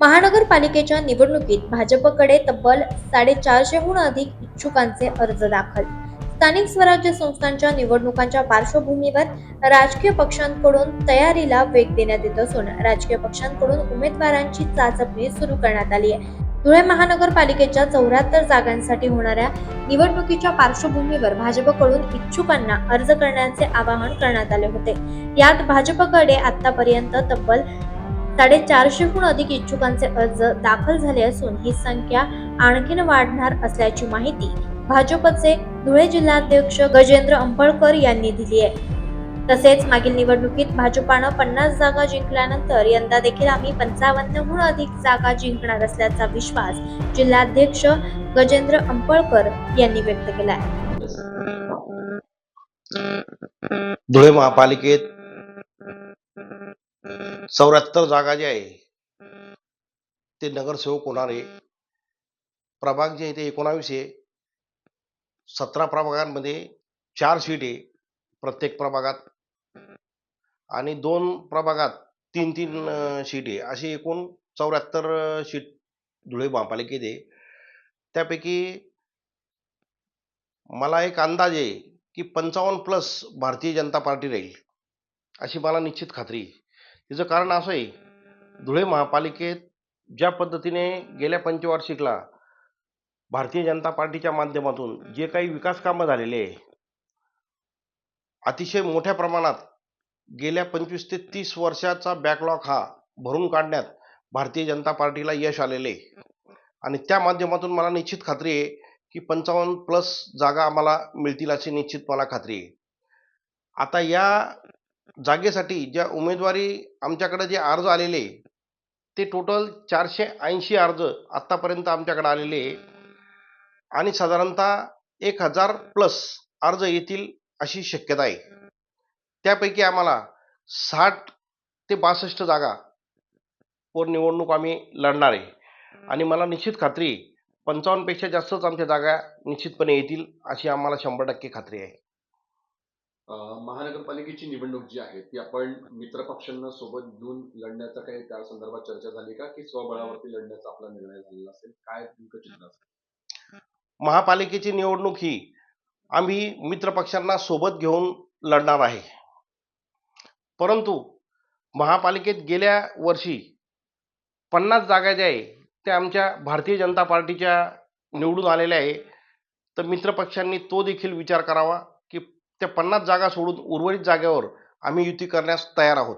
महानगरपालिकेच्या निवडणुकीत भाजपकडे तब्बल 450हून अधिक इच्छुकांचे अर्ज दाखल. स्थानिक स्वराज्य संस्थांच्या निवडणुकांच्या पार्श्वभूमीवर राजकीय पक्षांकडून तयारीला वेग देण्यात येत असून राजकीय पक्षांकडून उमेदवारांची चाचपणी सुरू करण्यात आली आहे. धुळे महानगरपालिकेच्या 74 जागांसाठी होणाऱ्या निवडणुकीच्या पार्श्वभूमीवर भाजपकडून इच्छुकांना अर्ज करण्याचे आवाहन करण्यात आले होते. यात भाजपकडे आतापर्यंत तब्बल 450हून अधिक इच्छुकांचे अर्ज दाखल झाले असून ही संख्या आणखीन वाढणार असल्याची माहिती भाजपचे धुळे जिल्हाध्यक्ष गजेंद्र अंपळकर यांनी दिली आहे. तसेच मागील निवडणुकीत भाजपानं 50 जागा जिंकल्यानंतर यंदा देखील आम्ही 55हून अधिक जागा जिंकणार असल्याचा विश्वास जिल्हाध्यक्ष गजेंद्र अंपळकर यांनी व्यक्त केला आहे. धुळे महापालिकेत 74 जागा जे आहे ते नगरसेवक होणार आहे. प्रभाग जे आहे ते 19 आहे. 17 प्रभागांमध्ये 4 सीट आहे प्रत्येक प्रभागात आणि 2 प्रभागात 3-3 सीट आहे. अशी एकूण 74 सीट धुळे महापालिकेत आहे. त्यापैकी मला एक अंदाज आहे की 55+ भारतीय जनता पार्टी राहील अशी मला निश्चित खात्री आहे. त्याचं कारण असं आहे, धुळे महापालिकेत ज्या पद्धतीने गेल्या पंचवार्षिकला भारतीय जनता पार्टीच्या माध्यमातून जे काही विकास कामं झालेले आहे, अतिशय मोठ्या प्रमाणात गेल्या 25 ते 30 वर्षाचा बॅकलॉग हा भरून काढण्यात भारतीय जनता पार्टीला यश आलेले आहे आणि त्या माध्यमातून मला निश्चित खात्री आहे की 55+ जागा आम्हाला मिळतील अशी निश्चित मला खात्री आहे. आता या जागेसाठी ज्या उमेदवारी आमच्याकडे जे अर्ज आलेले ते टोटल 480 अर्ज आतापर्यंत आमच्याकडे आलेले आहे आणि साधारणतः 1000+ अर्ज येतील अशी शक्यता आहे. त्यापैकी आम्हाला 60 ते 62 जागा वर निवडणूक आम्ही लढणार आहे आणि मला निश्चित खात्री 55 पेक्षा जास्तच आमच्या जागा निश्चितपणे येतील अशी आम्हाला 100% खात्री आहे. महानगरपालिकेची निवडणूक जी आहे ती आपण मित्रपक्षांना सोबत घेऊन लढण्याचा काही त्या संदर्भात चर्चा झाली का, की स्वबळावरती लढण्याचा आपला निर्णय झालेला असेल? काय नेमकं चित्र असेल? महापालिकेची निवडणूक ही आम्ही मित्रपक्षांना सोबत घेऊन लढणार आहे, परंतु महापालिकेत गेल्या वर्षी 50 जागा ज्या आहे त्या आमच्या भारतीय जनता पार्टीच्या निवडून आलेल्या आहे. तर मित्रपक्षांनी तो देखील विचार करावा की त्या 50 जागा सोडून उर्वरित जागेवर आम्ही युती करण्यास तयार आहोत.